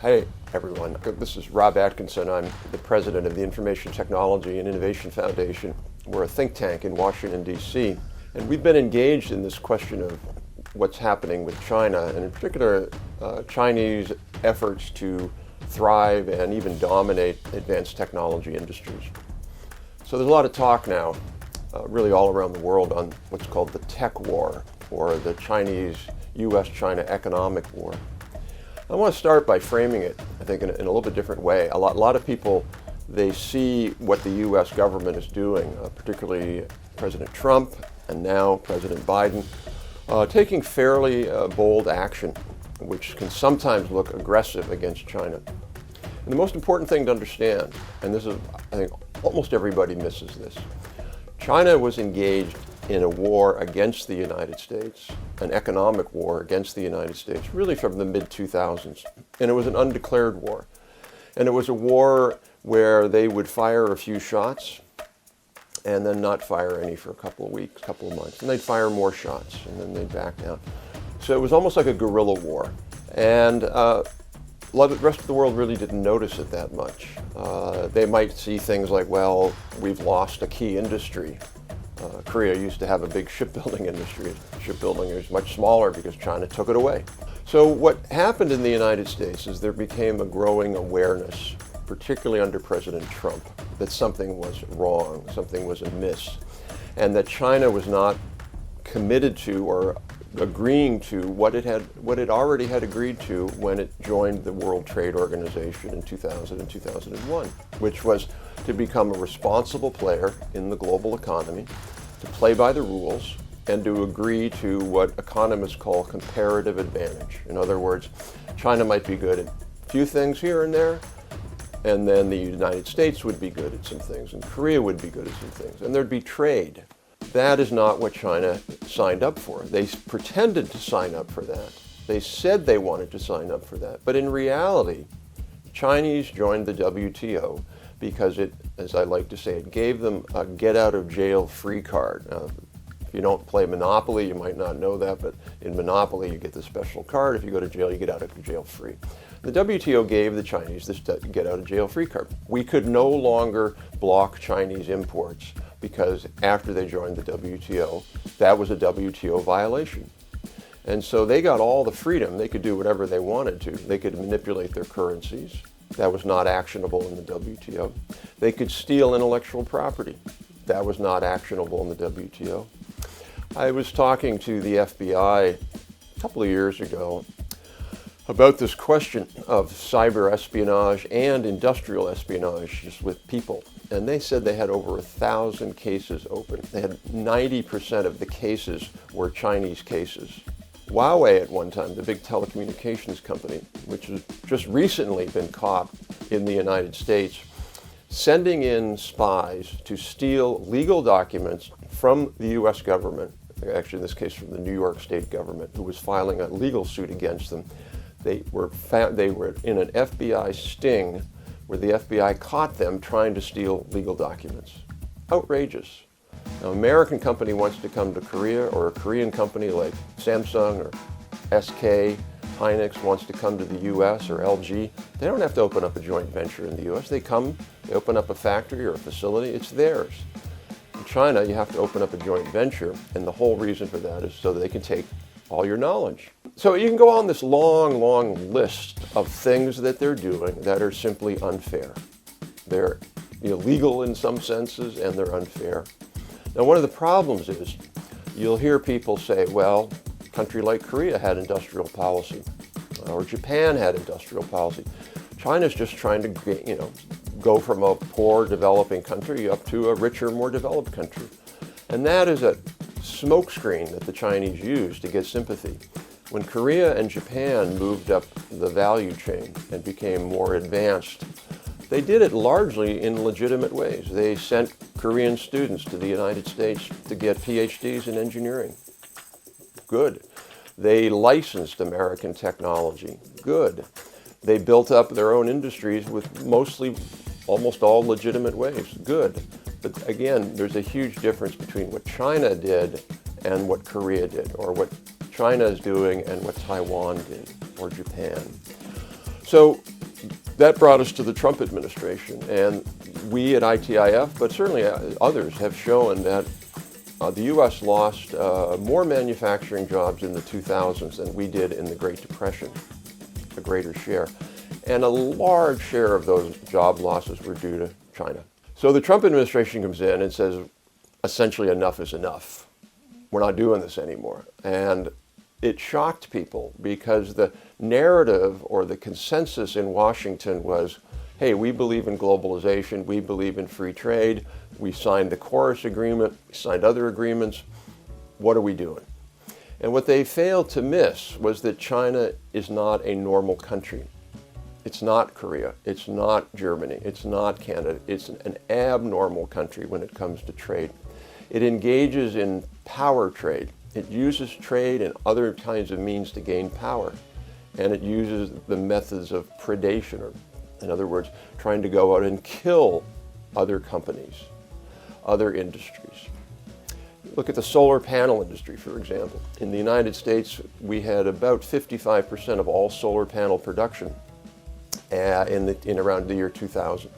Hey everyone, this is Rob Atkinson. I'm the president of the Information Technology and Innovation Foundation. We're a think tank in Washington, D.C. And we've been engaged in this question of what's happening with China, and in particular, Chinese efforts to thrive and even dominate advanced technology industries. So there's a lot of talk now, really all around the world, on what's called the tech war, or the Chinese-US-China economic war. I want to start by framing it, I think, in a little bit different way. A lot of people, they see what the U.S. government is doing, particularly President Trump and now President Biden, taking fairly bold action, which can sometimes look aggressive against China. And the most important thing to understand, and this is, I think, almost everybody misses this, China was engaged in a war against the United States, an economic war against the United States, really from the mid-2000s. And it was an undeclared war. And it was a war where they would fire a few shots and then not fire any for a couple of weeks, couple of months. And they'd fire more shots and then they'd back down. So it was almost like a guerrilla war. And the rest of the world really didn't notice it that much. They might see things like, well, we've lost a key industry. Korea used to have a big shipbuilding industry. Shipbuilding is much smaller because China took it away. So what happened in the United States is there became a growing awareness, particularly under President Trump, that something was wrong, something was amiss, and that China was not committed to or agreeing to what it already had agreed to when it joined the World Trade Organization in 2000 and 2001, which was to become a responsible player in the global economy, to play by the rules, and to agree to what economists call comparative advantage. In other words, China might be good at a few things here and there, and then the United States would be good at some things, and Korea would be good at some things, and there'd be trade. That is not what China signed up for. They pretended to sign up for that. They said they wanted to sign up for that. But in reality, Chinese joined the WTO because it, as I like to say, it gave them a get-out-of-jail-free card. Now, if you don't play Monopoly, you might not know that, but in Monopoly, you get the special card. If you go to jail, you get out of jail free. The WTO gave the Chinese this get-out-of-jail-free card. We could no longer block Chinese imports because after they joined the WTO, that was a WTO violation. And so they got all the freedom. They could do whatever they wanted to. They could manipulate their currencies. That was not actionable in the WTO. They could steal intellectual property. That was not actionable in the WTO. I was talking to the FBI a couple of years ago about this question of cyber espionage and industrial espionage just with people. And they said they had over 1,000 cases open. They had 90% of the cases were Chinese cases. Huawei at one time, the big telecommunications company, which has just recently been caught in the United States, sending in spies to steal legal documents from the U.S. government, actually in this case from the New York State government, who was filing a legal suit against them. They were in an FBI sting where the FBI caught them trying to steal legal documents. Outrageous. Now, an American company wants to come to Korea, or a Korean company like Samsung or SK Hynix wants to come to the U.S. or LG. They don't have to open up a joint venture in the U.S. They come, they open up a factory or a facility, it's theirs. In China, you have to open up a joint venture, and the whole reason for that is so that they can take all your knowledge. So you can go on this long, long list of things that they're doing that are simply unfair. They're illegal in some senses, and they're unfair. Now, one of the problems is you'll hear people say, well, a country like Korea had industrial policy, or Japan had industrial policy. China's just trying to, go from a poor developing country up to a richer, more developed country. And that is a smokescreen that the Chinese use to get sympathy. When Korea and Japan moved up the value chain and became more advanced, they did it largely in legitimate ways. They sent Korean students to the United States to get PhDs in engineering. Good. They licensed American technology. Good. They built up their own industries with almost all legitimate ways. Good. But again, there's a huge difference between what China did and what Korea did, or what China is doing and what Taiwan did, or Japan. So that brought us to the Trump administration, and we at ITIF, but certainly others, have shown that the U.S. lost more manufacturing jobs in the 2000s than we did in the Great Depression, a greater share. And a large share of those job losses were due to China. So the Trump administration comes in and says, essentially, enough is enough. We're not doing this anymore. And it shocked people because the narrative or the consensus in Washington was, hey, we believe in globalization, we believe in free trade, we signed the Chorus Agreement, we signed other agreements, what are we doing? And what they failed to miss was that China is not a normal country. It's not Korea, it's not Germany, it's not Canada, it's an abnormal country when it comes to trade. It engages in power trade. It uses trade and other kinds of means to gain power. And it uses the methods of predation, or in other words, trying to go out and kill other companies, other industries. Look at the solar panel industry, for example. In the United States, we had about 55% of all solar panel production in around the year 2000.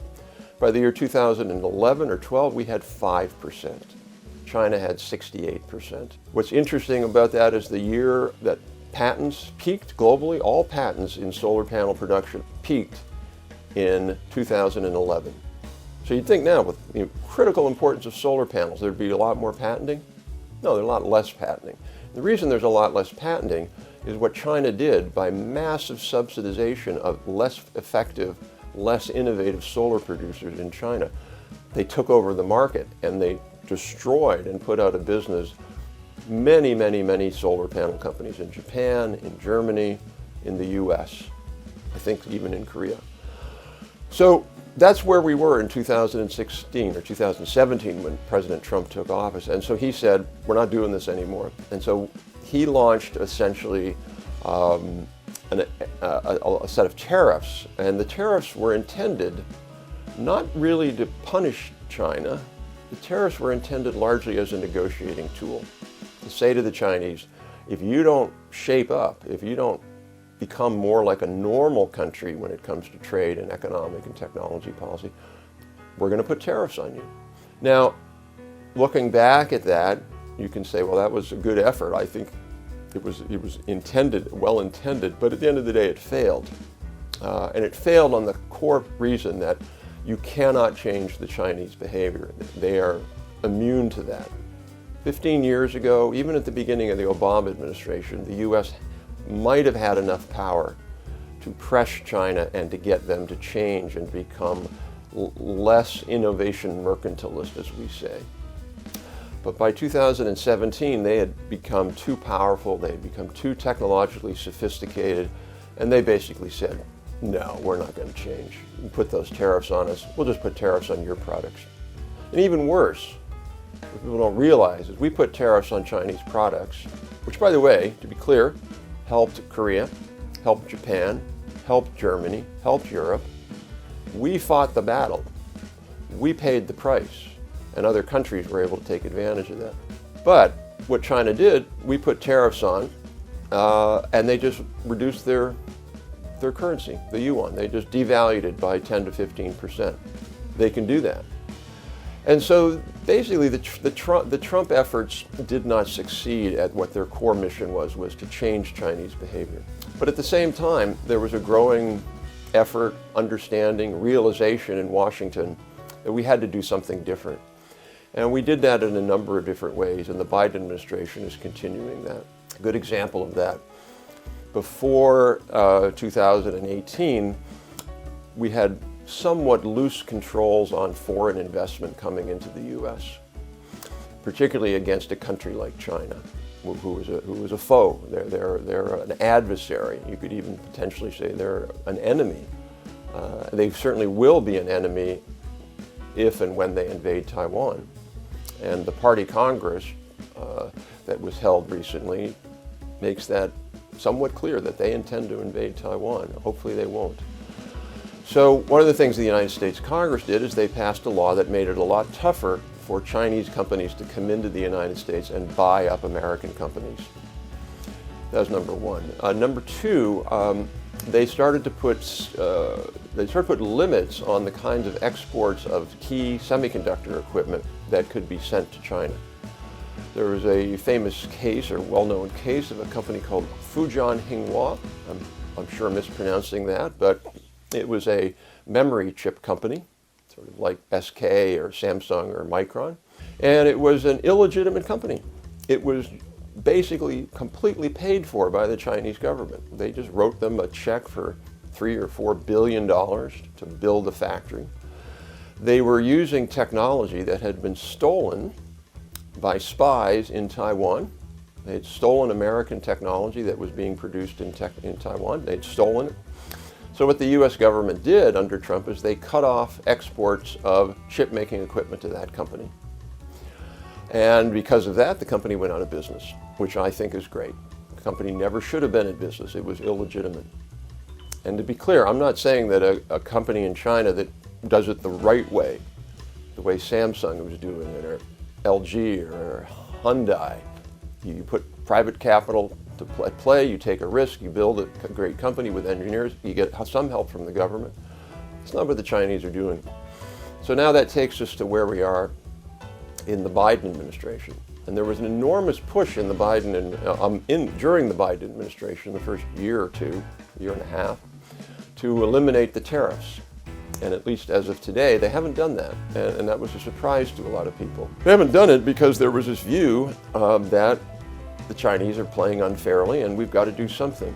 By the year 2011 or 12, we had 5%. China had 68%. What's interesting about that is the year that patents peaked globally, all patents in solar panel production peaked in 2011. So you'd think now, with the critical importance of solar panels, there'd be a lot more patenting? No, there's a lot less patenting. The reason there's a lot less patenting is what China did by massive subsidization of less effective, less innovative solar producers in China. They took over the market and they destroyed and put out of business many, many, many solar panel companies in Japan, in Germany, in the US, I think even in Korea. So that's where we were in 2016 or 2017 when President Trump took office. And so he said, we're not doing this anymore. And so he launched essentially a set of tariffs. And the tariffs were intended not really to punish China. The tariffs were intended largely as a negotiating tool. To say to the Chinese, if you don't shape up, if you don't become more like a normal country when it comes to trade and economic and technology policy, we're going to put tariffs on you. Now, looking back at that, you can say, well, that was a good effort. I think it was intended, well intended, but at the end of the day, it failed. And it failed on the core reason that you cannot change the Chinese behavior. They are immune to that. 15 years ago, even at the beginning of the Obama administration, the U.S. might have had enough power to press China and to get them to change and become less innovation mercantilist, as we say. But by 2017, they had become too powerful, they had become too technologically sophisticated, and they basically said, no, we're not going to change. You put those tariffs on us, we'll just put tariffs on your products. And even worse, what people don't realize is we put tariffs on Chinese products, which, by the way, to be clear, helped Korea, helped Japan, helped Germany, helped Europe. We fought the battle. We paid the price, and other countries were able to take advantage of that. But what China did, we put tariffs on, and they just reduced their currency, the yuan. They just devalued it by 10 to 15%. They can do that. And so basically the Trump efforts did not succeed at what their core mission was to change Chinese behavior. But at the same time, there was a growing effort, understanding, realization in Washington that we had to do something different. And we did that in a number of different ways, and the Biden administration is continuing that. A good example of that, before 2018, we had somewhat loose controls on foreign investment coming into the U.S., particularly against a country like China, who was a foe. They're an adversary. You could even potentially say they're an enemy. They certainly will be an enemy if and when they invade Taiwan. And the Party Congress that was held recently makes that somewhat clear that they intend to invade Taiwan. Hopefully they won't. So one of the things the United States Congress did is they passed a law that made it a lot tougher for Chinese companies to come into the United States and buy up American companies. That was number one. Number two, they started to put limits on the kinds of exports of key semiconductor equipment that could be sent to China. There was a famous case, or well-known case, of a company called Fujian Hinghua. I'm sure mispronouncing that, but it was a memory chip company, sort of like SK or Samsung or Micron, and it was an illegitimate company. It was basically completely paid for by the Chinese government. They just wrote them a check for $3 or $4 billion to build a factory. They were using technology that had been stolen by spies in Taiwan. They had stolen American technology that was being produced in Taiwan. They'd stolen it. So what the U.S. government did under Trump is they cut off exports of chip-making equipment to that company. And because of that, the company went out of business, which I think is great. The company never should have been in business. It was illegitimate. And to be clear, I'm not saying that a company in China that does it the right way, the way Samsung was doing it, or LG or Hyundai, you put private capital to play, you take a risk, you build a great company with engineers, you get some help from the government. It's not what the Chinese are doing. So now that takes us to where we are in the Biden administration. And there was an enormous push in the during the Biden administration, the first year or two, year and a half, to eliminate the tariffs. And at least as of today, they haven't done that. And that was a surprise to a lot of people. They haven't done it because there was this view that the Chinese are playing unfairly and we've got to do something.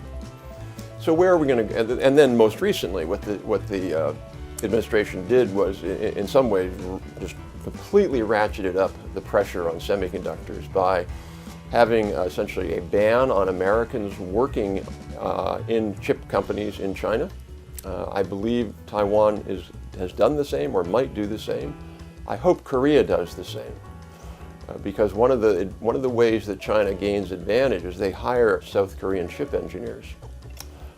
So where are we going to, and then most recently what the administration did was in some ways just completely ratcheted up the pressure on semiconductors by having essentially a ban on Americans working in chip companies in China. I believe Taiwan has done the same or might do the same. I hope Korea does the same. Because one of the ways that China gains advantage is they hire South Korean chip engineers.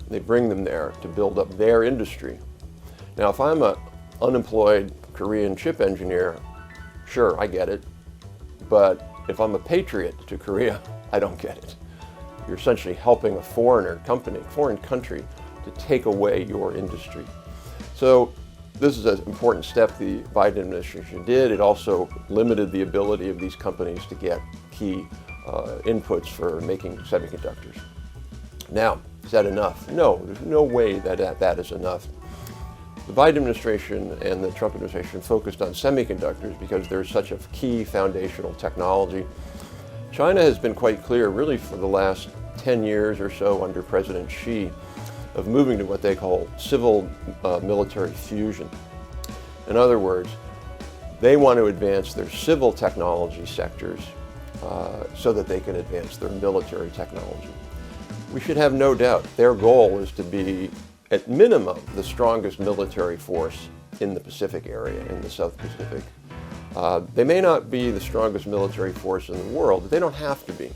They bring them there to build up their industry. Now, if I'm an unemployed Korean chip engineer, sure, I get it. But if I'm a patriot to Korea, I don't get it. You're essentially helping a foreign country to take away your industry. So this is an important step the Biden administration did. It also limited the ability of these companies to get key inputs for making semiconductors. Now, is that enough? No, there's no way that is enough. The Biden administration and the Trump administration focused on semiconductors because they're such a key foundational technology. China has been quite clear, really for the last 10 years or so under President Xi, of moving to what they call civil military fusion. In other words, they want to advance their civil technology sectors so that they can advance their military technology. We should have no doubt their goal is to be, at minimum, the strongest military force in the Pacific area, in the South Pacific. They may not be the strongest military force in the world, but they don't have to be.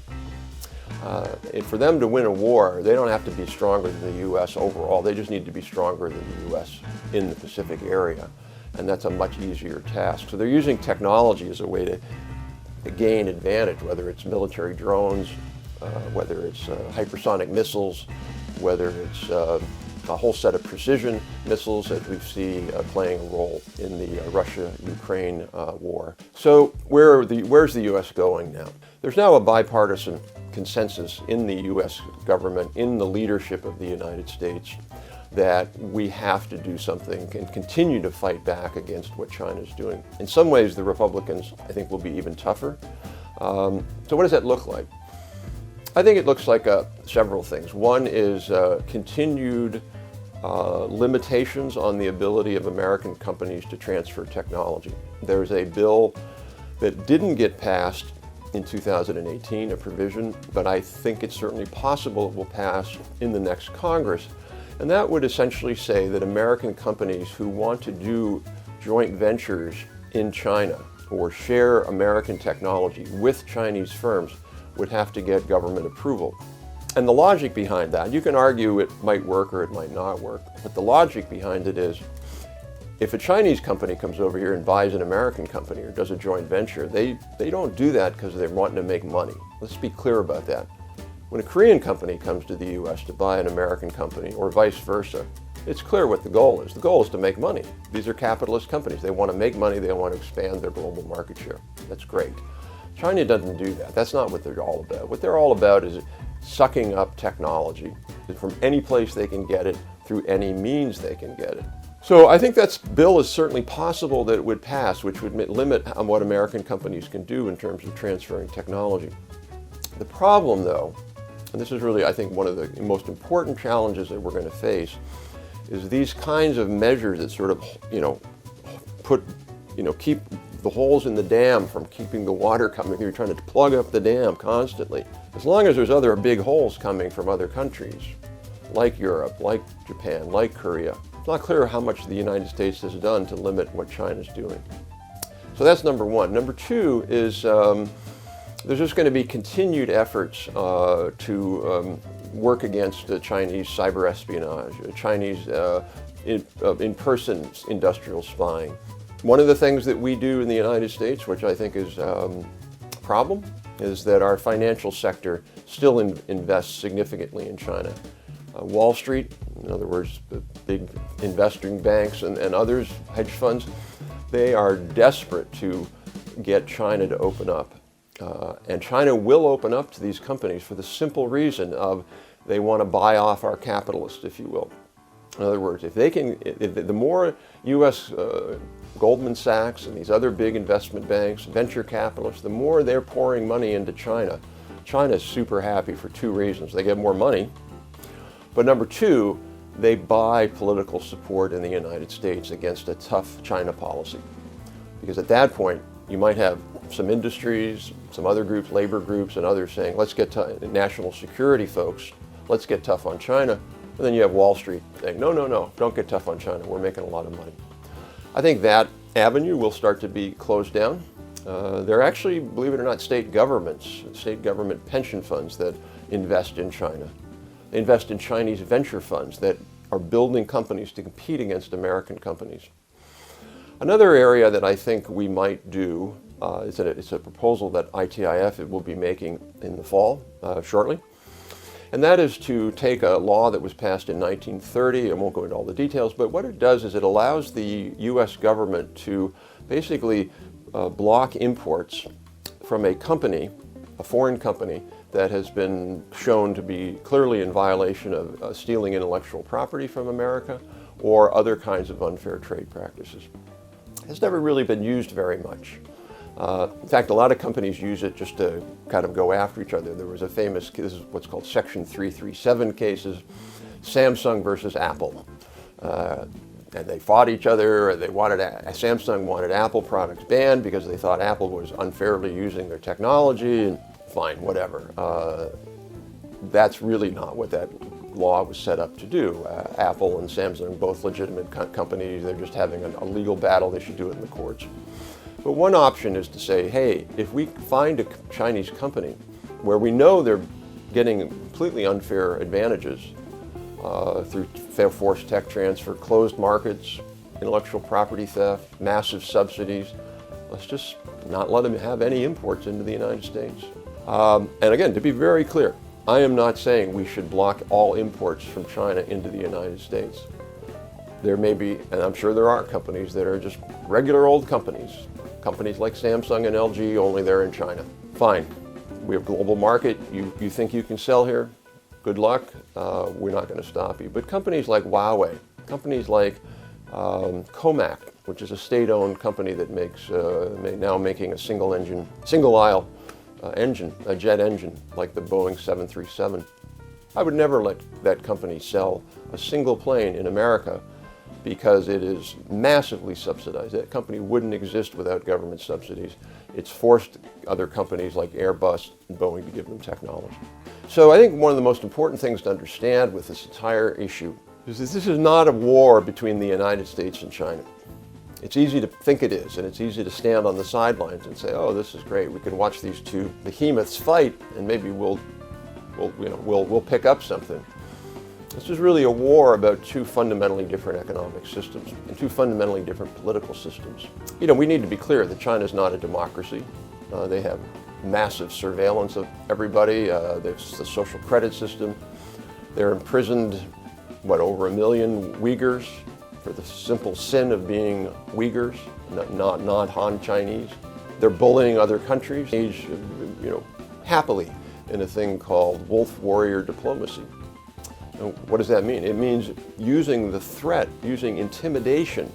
For them to win a war, they don't have to be stronger than the U.S. overall. They just need to be stronger than the U.S. in the Pacific area. And that's a much easier task. So they're using technology as a way to gain advantage, whether it's military drones, whether it's hypersonic missiles, whether it's a whole set of precision missiles that we see playing a role in the Russia-Ukraine war. So where's the U.S. going now? There's now a bipartisan consensus in the U.S. government, in the leadership of the United States, that we have to do something and continue to fight back against what China's doing. In some ways, the Republicans, I think, will be even tougher. So what does that look like? I think it looks like several things. One is continued limitations on the ability of American companies to transfer technology. There's a bill that didn't get passed in 2018, a provision, but I think it's certainly possible it will pass in the next Congress. And that would essentially say that American companies who want to do joint ventures in China or share American technology with Chinese firms would have to get government approval. And the logic behind that, you can argue it might work or it might not work, but the logic behind it is if a Chinese company comes over here and buys an American company or does a joint venture, they don't do that because they're wanting to make money. Let's be clear about that. When a Korean company comes to the U.S. to buy an American company, or vice versa, it's clear what the goal is. The goal is to make money. These are capitalist companies. They want to make money. They want to expand their global market share. That's great. China doesn't do that. That's not what they're all about. What they're all about is sucking up technology from any place they can get it, through any means they can get it. So I think that bill is certainly possible that it would pass, which would limit what American companies can do in terms of transferring technology. The problem, though, and this is really, I think, one of the most important challenges that we're going to face, is these kinds of measures that sort of, keep the holes in the dam from keeping the water coming. You're trying to plug up the dam constantly. As long as there's other big holes coming from other countries, like Europe, like Japan, like Korea, it's not clear how much the United States has done to limit what China's doing. So that's number one. Number two is there's just going to be continued efforts to work against Chinese cyber espionage, Chinese in-person industrial spying. One of the things that we do in the United States, which I think is a problem, is that our financial sector still invests significantly in China. Wall Street, in other words, the big investing banks and others, hedge funds, they are desperate to get China to open up. And China will open up to these companies for the simple reason of they want to buy off our capitalists, if you will. In other words, the more U.S. Goldman Sachs and these other big investment banks, venture capitalists, the more they're pouring money into China, China's super happy for two reasons. They get more money, but number two, they buy political support in the United States against a tough China policy. Because at that point, you might have some industries, some other groups, labor groups, and others saying, let's get national security folks, let's get tough on China. And then you have Wall Street saying, no, don't get tough on China. We're making a lot of money. I think that avenue will start to be closed down. There are actually, believe it or not, state government pension funds that invest in China. They invest in Chinese venture funds that are building companies to compete against American companies. Another area that I think we might do, it's a proposal that ITIF will be making in the fall, shortly. And that is to take a law that was passed in 1930, I won't go into all the details, but what it does is it allows the U.S. government to basically block imports from a company, a foreign company, that has been shown to be clearly in violation of stealing intellectual property from America or other kinds of unfair trade practices. It's never really been used very much. In fact, a lot of companies use it just to kind of go after each other. There was a famous, this is what's called Section 337 cases, Samsung versus Apple. And they fought each other, and Samsung wanted Apple products banned because they thought Apple was unfairly using their technology, and fine, whatever. That's really not what that law was set up to do. Apple and Samsung, both legitimate companies, they're just having a legal battle, they should do it in the courts. But one option is to say, hey, if we find a Chinese company where we know they're getting completely unfair advantages through forced tech transfer, closed markets, intellectual property theft, massive subsidies, let's just not let them have any imports into the United States. And again, to be very clear, I am not saying we should block all imports from China into the United States. There may be, and I'm sure there are companies that are just regular old companies like Samsung and LG, only they're in China. Fine, we have a global market. You think you can sell here? Good luck. We're not going to stop you. But companies like Huawei, companies like Comac, which is a state-owned company that makes now making a single-aisle engine, a jet engine, like the Boeing 737. I would never let that company sell a single plane in America because it is massively subsidized. That company wouldn't exist without government subsidies. It's forced other companies like Airbus and Boeing to give them technology. So I think one of the most important things to understand with this entire issue is that this is not a war between the United States and China. It's easy to think it is, and it's easy to stand on the sidelines and say, oh, this is great. We can watch these two behemoths fight, and maybe we'll pick up something. This is really a war about two fundamentally different economic systems and two fundamentally different political systems. We need to be clear that China is not a democracy. They have massive surveillance of everybody. There's the social credit system. They're imprisoned, over 1 million Uyghurs for the simple sin of being Uyghurs, not Han Chinese. They're bullying other countries, happily in a thing called wolf warrior diplomacy. And what does that mean? It means using the threat, using intimidation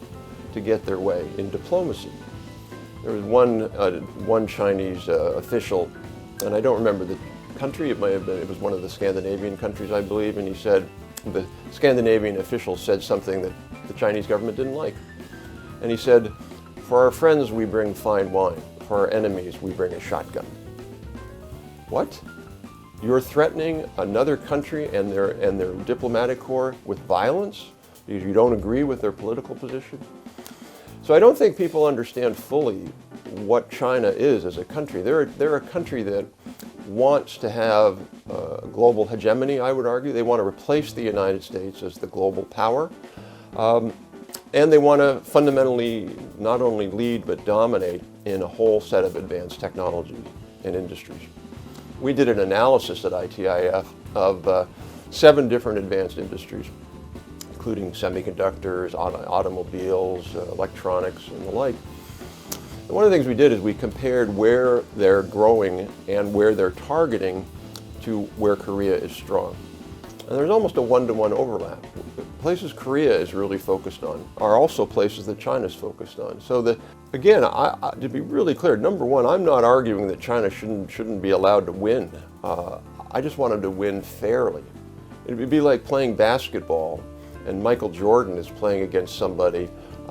to get their way in diplomacy. There was one Chinese official, and I don't remember the country, it was one of the Scandinavian countries, I believe, and he said, the Scandinavian official said something that the Chinese government didn't like. And he said, "For our friends we bring fine wine, for our enemies we bring a shotgun." What? You're threatening another country and their diplomatic corps with violence because you don't agree with their political position? So I don't think people understand fully what China is as a country. They're a country that wants to have global hegemony, I would argue. They want to replace the United States as the global power. And they want to fundamentally not only lead but dominate in a whole set of advanced technologies and industries. We did an analysis at ITIF of 7 different advanced industries, including semiconductors, automobiles, electronics, and the like. And one of the things we did is we compared where they're growing and where they're targeting to where Korea is strong. And there's almost a one-to-one overlap. The places Korea is really focused on are also places that China's focused on. So again, to be really clear, number one, I'm not arguing that China shouldn't be allowed to win. I just wanted to win fairly. It would be like playing basketball and Michael Jordan is playing against somebody,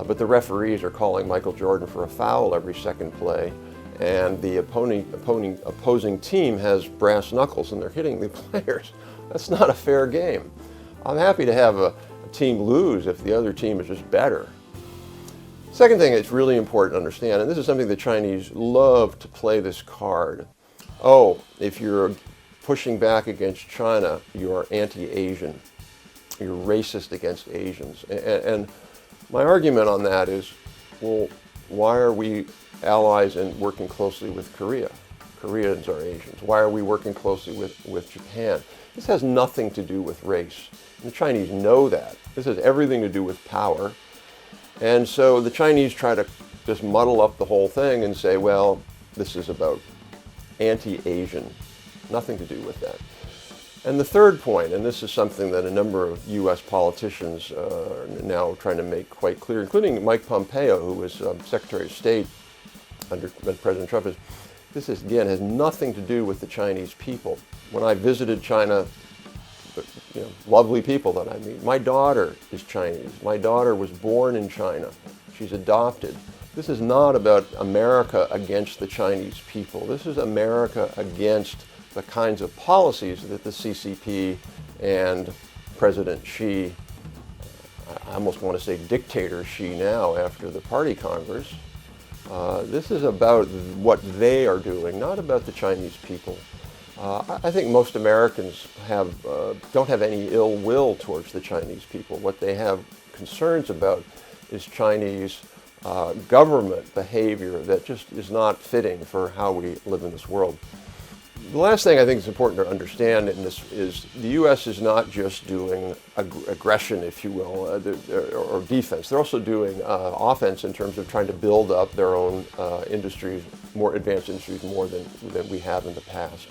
but the referees are calling Michael Jordan for a foul every second play, and the opposing team has brass knuckles and they're hitting the players. That's not a fair game. I'm happy to have a team lose if the other team is just better. Second thing it's really important to understand, and this is something the Chinese love to play this card. Oh, if you're pushing back against China, you're anti-Asian. You're racist against Asians. And my argument on that is, well, why are we allies and working closely with Korea? Koreans are Asians. Why are we working closely with Japan? This has nothing to do with race. The Chinese know that. This has everything to do with power. And so the Chinese try to just muddle up the whole thing and say, well, this is about anti-Asian. Nothing to do with that. And the third point, and this is something that a number of U.S. politicians are now trying to make quite clear, including Mike Pompeo, who was Secretary of State under President Trump, this again has nothing to do with the Chinese people. When I visited China, lovely people that I meet. My daughter is Chinese. My daughter was born in China. She's adopted. This is not about America against the Chinese people. This is America against the kinds of policies that the CCP and President Xi, I almost want to say dictator Xi now after the Party Congress. This is about what they are doing, not about the Chinese people. I think most Americans don't have any ill will towards the Chinese people. What they have concerns about is Chinese government behavior that just is not fitting for how we live in this world. The last thing I think is important to understand in this is the U.S. is not just doing aggression, if you will, or defense. They're also doing offense in terms of trying to build up their own industries, more advanced industries, more than we have in the past.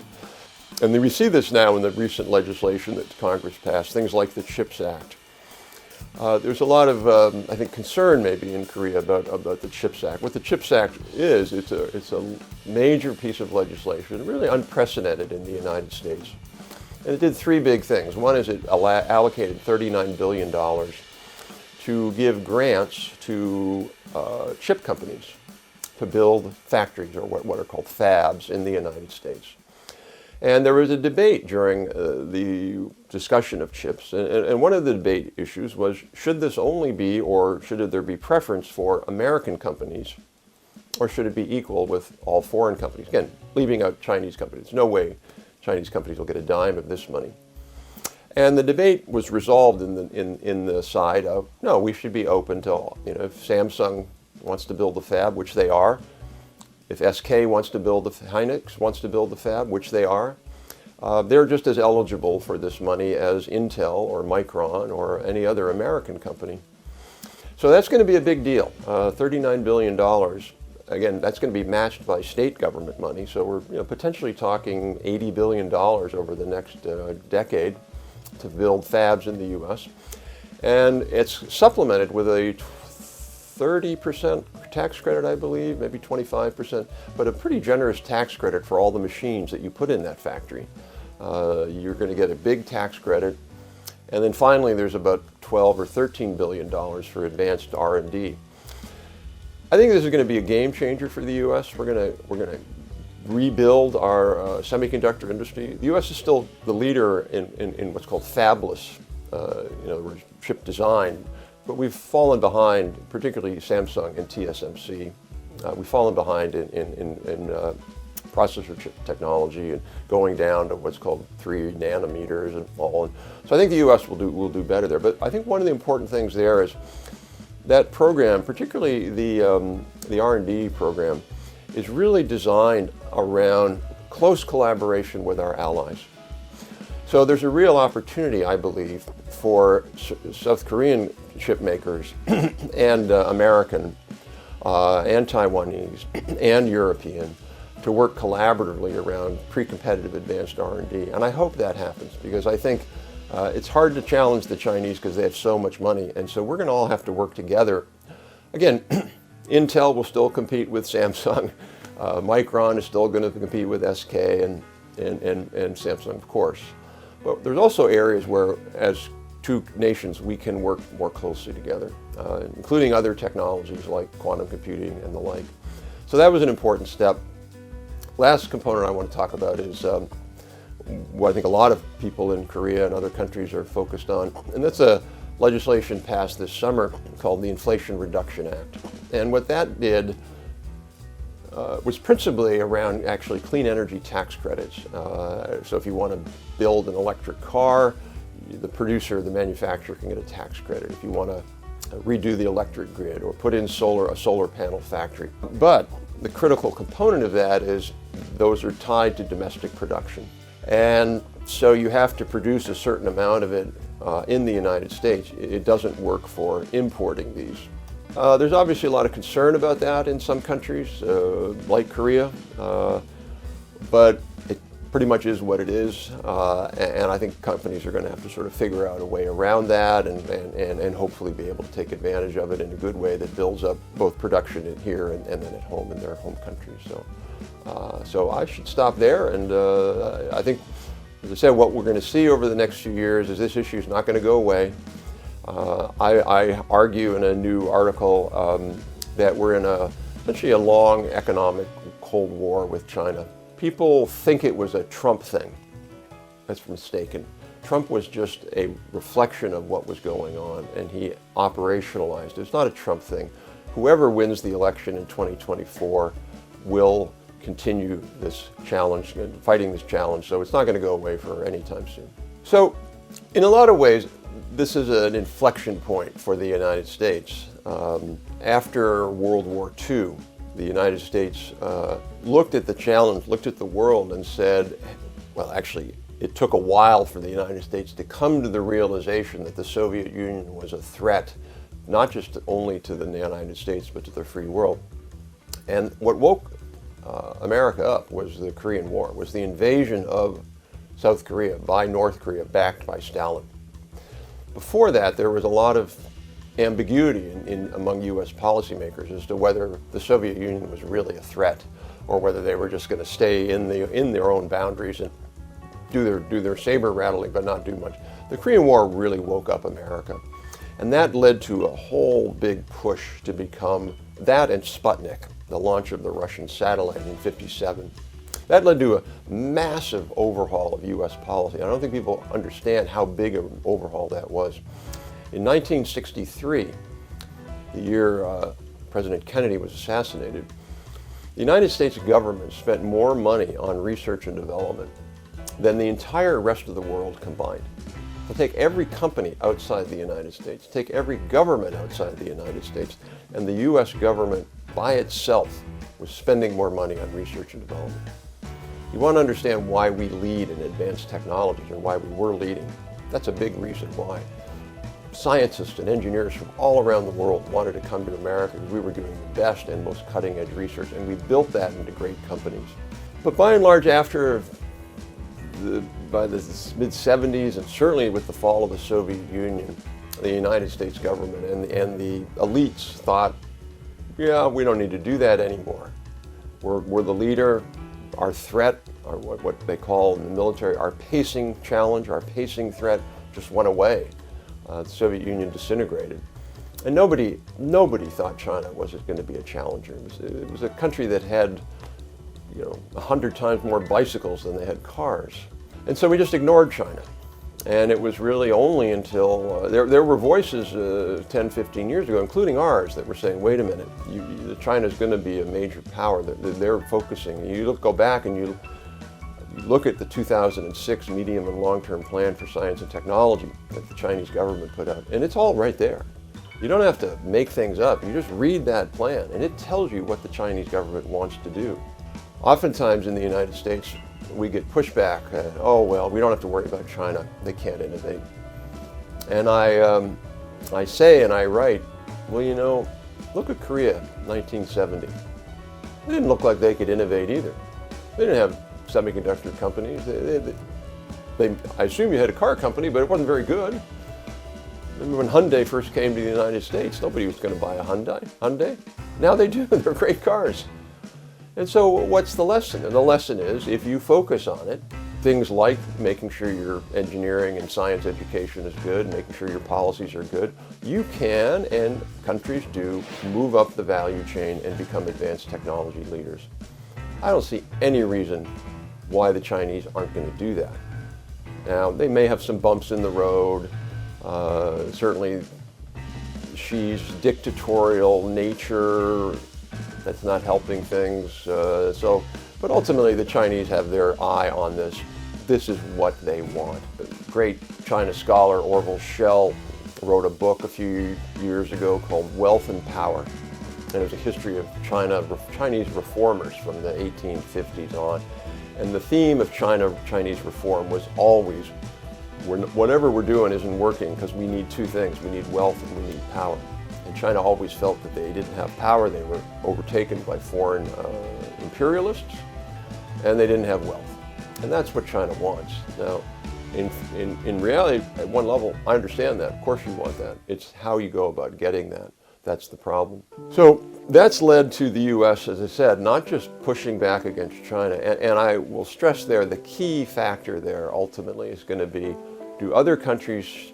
And we see this now in the recent legislation that Congress passed, things like the CHIPS Act. There's a lot of, I think, concern maybe in Korea about the CHIPS Act. What the CHIPS Act is, it's a major piece of legislation, really unprecedented in the United States. And it did 3 big things. One is it allocated $39 billion to give grants to chip companies to build factories, or what are called fabs, in the United States. And there was a debate during the discussion of chips, and one of the debate issues was, should this only be, or should there be preference for American companies, or should it be equal with all foreign companies? Again, leaving out Chinese companies. No way Chinese companies will get a dime of this money. And the debate was resolved in the side of, no, we should be open to all. If Samsung wants to build a fab, which they are, If SK wants to build Hynix wants to build the fab, which they are, they're just as eligible for this money as Intel or Micron or any other American company. So that's going to be a big deal. $39 billion. Again, that's going to be matched by state government money. So we're potentially talking $80 billion over the next decade to build fabs in the U.S. And it's supplemented with a 30% tax credit, I believe, maybe 25%, but a pretty generous tax credit for all the machines that you put in that factory. You're going to get a big tax credit. And then finally, there's about $12 or $13 billion for advanced R&D. I think this is going to be a game changer for the U.S. We're going to rebuild our semiconductor industry. The U.S. is still the leader in what's called fabless, chip design, but we've fallen behind, particularly Samsung and TSMC. We've fallen behind in processor chip technology and going down to what's called 3 nanometers and all. And so I think the U.S. will do better there. But I think one of the important things there is that program, particularly the R&D program, is really designed around close collaboration with our allies. So there's a real opportunity, I believe, for South Korean chip makers and American and Taiwanese and European to work collaboratively around pre-competitive advanced R&D. And I hope that happens, because I think it's hard to challenge the Chinese because they have so much money. And so we're going to all have to work together. Again, Intel will still compete with Samsung. Micron is still going to compete with SK and Samsung, of course. But there's also areas where, as two nations, we can work more closely together, including other technologies like quantum computing and the like. So that was an important step. Last component I want to talk about is what I think a lot of people in Korea and other countries are focused on, and that's a legislation passed this summer called the Inflation Reduction Act. And what that did was principally around actually clean energy tax credits. So if you want to build an electric car, the producer, the manufacturer can get a tax credit. If you want to redo the electric grid or put in a solar panel factory. But the critical component of that is those are tied to domestic production. And so you have to produce a certain amount of it in the United States. It doesn't work for importing these. There's obviously a lot of concern about that in some countries, like Korea, but it pretty much is what it is. And I think companies are going to have to sort of figure out a way around that and hopefully be able to take advantage of it in a good way that builds up both production in here and then at home in their home countries. So I should stop there, and I think, as I said, what we're going to see over the next few years is this issue is not going to go away. I argue in a new article that we're in essentially a long economic Cold War with China. People think it was a Trump thing. That's mistaken. Trump was just a reflection of what was going on, and he operationalized it. It's not a Trump thing. Whoever wins the election in 2024 will continue this challenge, fighting this challenge, so it's not going to go away for any time soon. So, in a lot of ways, this is an inflection point for the United States. After World War II, the United States looked at the challenge, looked at the world and said, well, actually, it took a while for the United States to come to the realization that the Soviet Union was a threat, not just only to the United States, but to the free world. And what woke America up was the Korean War, was the invasion of South Korea by North Korea, backed by Stalin. Before that, there was a lot of ambiguity among U.S. policymakers as to whether the Soviet Union was really a threat or whether they were just going to stay in their own boundaries and do their saber rattling but not do much. The Korean War really woke up America, and that led to a whole big push to become that, and Sputnik, the launch of the Russian satellite in '57. That led to a massive overhaul of U.S. policy. I don't think people understand how big an overhaul that was. In 1963, the year President Kennedy was assassinated, the United States government spent more money on research and development than the entire rest of the world combined. We'll take every company outside the United States, take every government outside the United States, and the U.S. government by itself was spending more money on research and development. You want to understand why we lead in advanced technologies, or why we were leading. That's a big reason why. Scientists and engineers from all around the world wanted to come to America because we were doing the best and most cutting-edge research, and we built that into great companies. But by and large, by the mid-70s, and certainly with the fall of the Soviet Union, the United States government and the elites thought, yeah, we don't need to do that anymore. We're the leader. Our threat, or what they call in the military, our pacing challenge, our pacing threat just went away. The Soviet Union disintegrated. And nobody thought China was going to be a challenger. It was a country that had 100 times more bicycles than they had cars. And so we just ignored China. And it was really only until there were voices 10, 15 years ago, including ours, that were saying, wait a minute, China's going to be a major power. They're focusing. Go back and you look at the 2006 medium and long-term plan for science and technology that the Chinese government put out, and it's all right there. You don't have to make things up. You just read that plan, and it tells you what the Chinese government wants to do. Oftentimes in the United States, we get pushback. Oh, well, we don't have to worry about China. They can't innovate. And I say and I write, well, look at Korea, 1970. It didn't look like they could innovate either. They didn't have semiconductor companies. I assume you had a car company, but it wasn't very good. Remember when Hyundai first came to the United States, nobody was going to buy a Hyundai. Now they do. They're great cars. And so what's the lesson? And the lesson is, if you focus on it, things like making sure your engineering and science education is good, making sure your policies are good, you can, and countries do, move up the value chain and become advanced technology leaders. I don't see any reason why the Chinese aren't going to do that. Now, they may have some bumps in the road. Certainly, Xi's dictatorial nature, that's not helping things. But ultimately, the Chinese have their eye on this. This is what they want. The great China scholar Orville Schell wrote a book a few years ago called Wealth and Power. And it was a history of Chinese reformers from the 1850s on. And the theme of Chinese reform was always, whatever we're doing isn't working because we need two things. We need wealth and we need power. And China always felt that they didn't have power. They were overtaken by foreign imperialists, and they didn't have wealth. And that's what China wants. Now, in reality, at one level, I understand that. Of course you want that. It's how you go about getting that. That's the problem. So that's led to the U.S., as I said, not just pushing back against China. And I will stress there, the key factor there ultimately is going to be, do other countries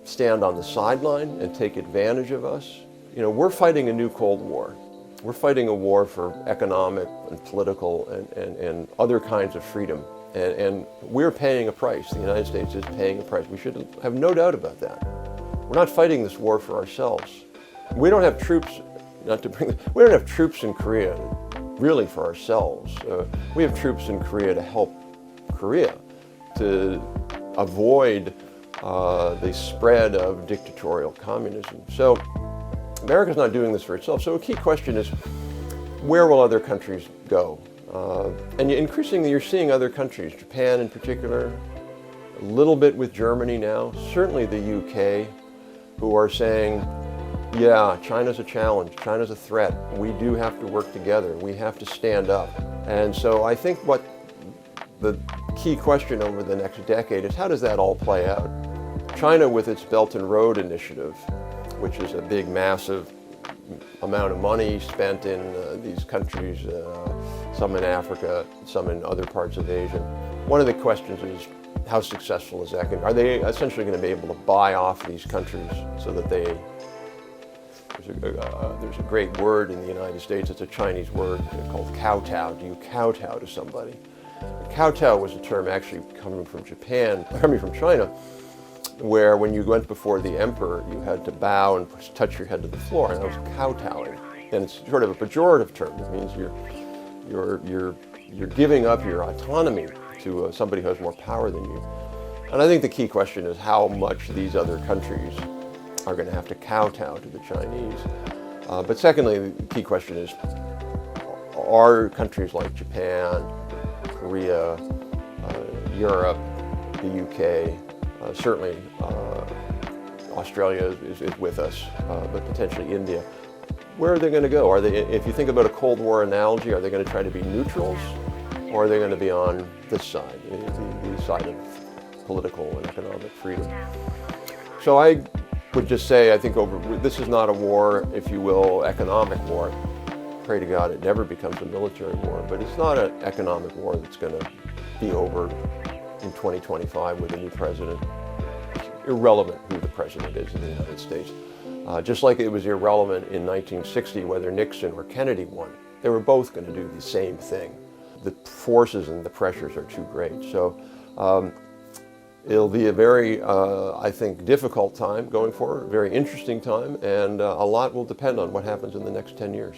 stand on the sideline and take advantage of us? We're fighting a new Cold War. We're fighting a war for economic and political and other kinds of freedom. And we're paying a price. The United States is paying a price. We should have no doubt about that. We're not fighting this war for ourselves. We don't have troops, we don't have troops in Korea really for ourselves. We have troops in Korea to help Korea to avoid the spread of dictatorial communism. So America's not doing this for itself. So a key question is, where will other countries go? And increasingly you're seeing other countries, Japan in particular, a little bit with Germany now, certainly the UK, who are saying, yeah, China's a challenge, China's a threat. We do have to work together. We have to stand up. And so I think what the key question over the next decade is, how does that all play out? China, with its Belt and Road Initiative, which is a big, massive amount of money spent in these countries, some in Africa, some in other parts of Asia. One of the questions is, how successful is that going to be? Are they essentially going to be able to buy off these countries so that there's a great word in the United States, it's a Chinese word called kowtow. Do you kowtow to somebody? Kowtow was a term actually coming from China, where when you went before the emperor, you had to bow and touch your head to the floor, and that was kowtowing. And it's sort of a pejorative term. It means you're giving up your autonomy to somebody who has more power than you. And I think the key question is how much these other countries are going to have to kowtow to the Chinese. But secondly, the key question is, are countries like Japan, Korea, Europe, the UK, certainly Australia is with us, but potentially India, where are they going to go? Are they, if you think about a Cold War analogy, are they going to try to be neutrals, or are they going to be on this side, the side of political and economic freedom? So I would just say, I think this is not a war, if you will, economic war. Pray to God it never becomes a military war, but it's not an economic war that's going to be over in 2025 with a new president. It's irrelevant who the president is in the United States. Just like it was irrelevant in 1960 whether Nixon or Kennedy won. They were both going to do the same thing. The forces and the pressures are too great. So it'll be a very, I think, difficult time going forward, a very interesting time, and a lot will depend on what happens in the next 10 years.